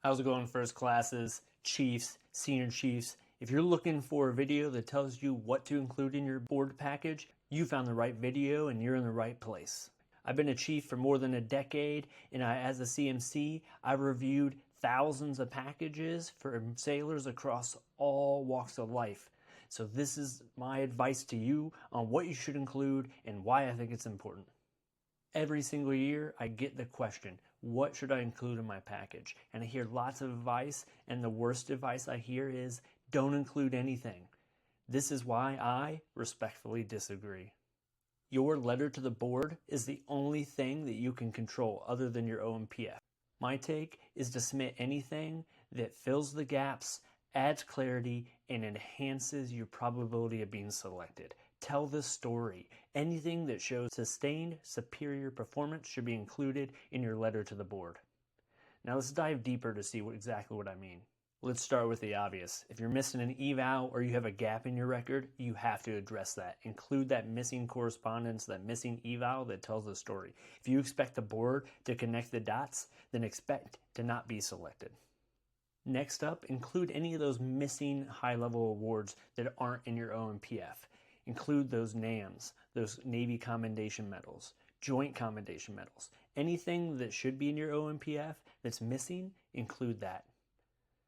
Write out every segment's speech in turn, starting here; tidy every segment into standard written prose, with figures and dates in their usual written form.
How's it going, first classes, chiefs, senior chiefs? If you're looking for a video that tells you what to include in your board package, you found the right video and you're in the right place. I've been a chief for more than a decade, and as a CMC, I've reviewed thousands of packages for sailors across all walks of life. So this is my advice to you on what you should include and why I think it's important. Every single year, I get the question, what should I include in my package? And I hear lots of advice, and the worst advice I hear is, don't include anything. This is why I respectfully disagree. Your letter to the board is the only thing that you can control other than your OMPF. My take is to submit anything that fills the gaps, adds clarity, and enhances your probability of being selected. Tell the story. Anything that shows sustained superior performance should be included in your letter to the board. Now let's dive deeper to see exactly what I mean. Let's start with the obvious. If you're missing an eval or you have a gap in your record, you have to address that. Include that missing correspondence, that missing eval that tells the story. If you expect the board to connect the dots, then expect to not be selected. Next up, include any of those missing high-level awards that aren't in your OMPF. Include those NAMs, those Navy Commendation Medals, Joint Commendation Medals. Anything that should be in your OMPF that's missing, include that.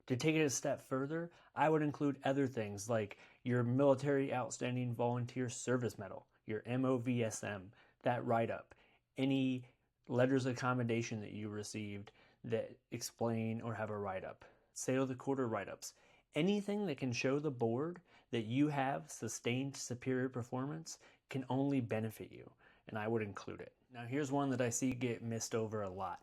To take it a step further, I would include other things like your Military Outstanding Volunteer Service Medal, your MOVSM, that write-up, any letters of commendation that you received that explain or have a write-up, Sail of the Quarter write-ups. Anything that can show the board that you have sustained superior performance can only benefit you, and I would include it. Now here's one that I see get missed over a lot,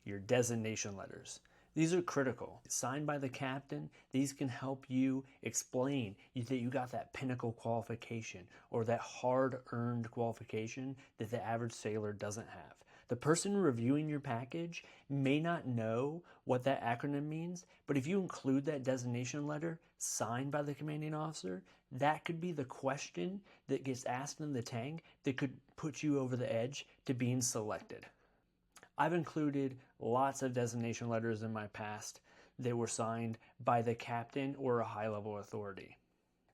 your designation letters. These are critical. Signed by the captain, these can help you explain that you got that pinnacle qualification or that hard-earned qualification that the average sailor doesn't have. The person reviewing your package may not know what that acronym means, but if you include that designation letter signed by the commanding officer, that could be the question that gets asked in the tank that could put you over the edge to being selected. I've included lots of designation letters in my past that were signed by the captain or a high-level authority.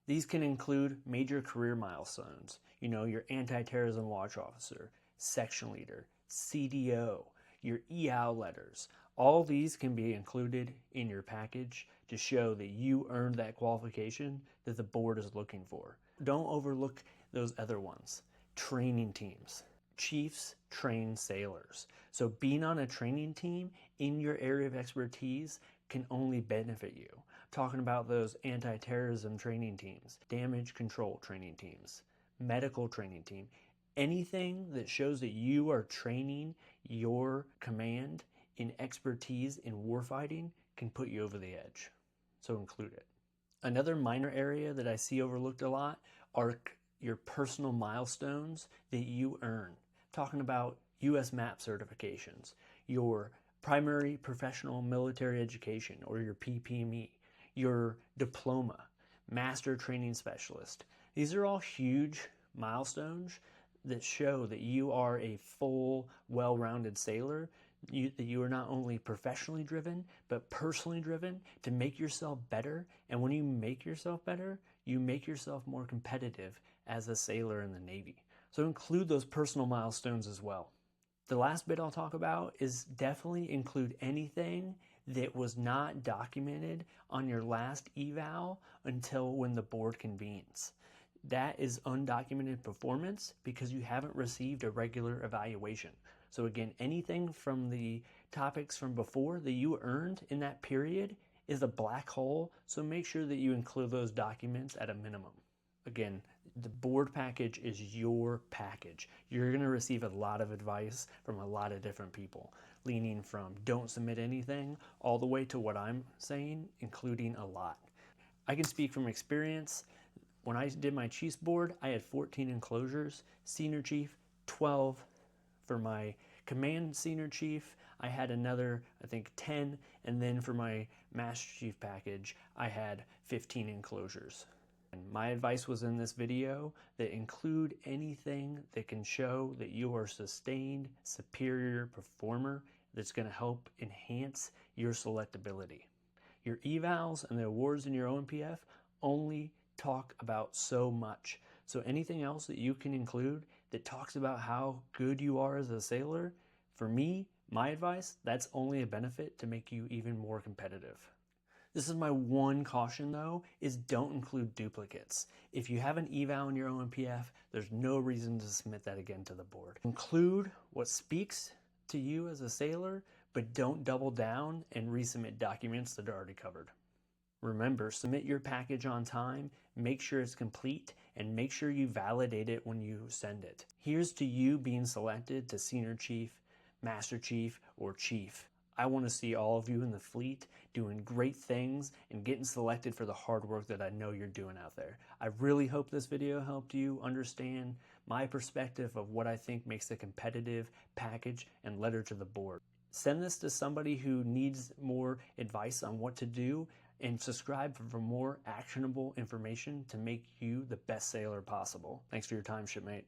These can include major career milestones, your anti-terrorism watch officer, section leader, CDO, your EAL letters. All these can be included in your package to show that you earned that qualification that the board is looking for. Don't overlook those other ones. Training teams. Chiefs train sailors. So being on a training team in your area of expertise can only benefit you. I'm talking about those anti-terrorism training teams, damage control training teams, medical training team. Anything that shows that you are training your command in expertise in warfighting can put you over the edge. So include it. Another minor area that I see overlooked a lot are your personal milestones that you earn. Talking about US MAP certifications, your primary professional military education or your PPME, your diploma, master training specialist. These are all huge milestones that show that you are a full, well-rounded sailor, that you are not only professionally driven, but personally driven to make yourself better. And when you make yourself better, you make yourself more competitive as a sailor in the Navy. So include those personal milestones as well. The last bit I'll talk about is definitely include anything that was not documented on your last eval until when the board convenes. That is undocumented performance because you haven't received a regular evaluation. So again, anything from the topics from before that you earned in that period is a black hole, so make sure that you include those documents at a minimum. Again, the board package is your package. You're going to receive a lot of advice from a lot of different people, leaning from don't submit anything all the way to what I'm saying, including a lot. I can speak from experience. When I did my Chiefs board, I had 14 enclosures, Senior Chief, 12. For my Command Senior Chief, I had another, 10, and then for my Master Chief package, I had 15 enclosures. And my advice was in this video that include anything that can show that you are a sustained, superior performer that's going to help enhance your selectability. Your evals and the awards in your OMPF only talk about so much. So anything else that you can include that talks about how good you are as a sailor, for me, my advice, that's only a benefit to make you even more competitive. This is my one caution though, is don't include duplicates. If you have an eval in your OMPF, there's no reason to submit that again to the board. Include what speaks to you as a sailor, but don't double down and resubmit documents that are already covered. Remember, submit your package on time, make sure it's complete, and make sure you validate it when you send it. Here's to you being selected to Senior Chief, Master Chief, or Chief. I want to see all of you in the fleet doing great things and getting selected for the hard work that I know you're doing out there. I really hope this video helped you understand my perspective of what I think makes a competitive package and letter to the board. Send this to somebody who needs more advice on what to do, and subscribe for more actionable information to make you the best sailor possible. Thanks for your time, shipmate.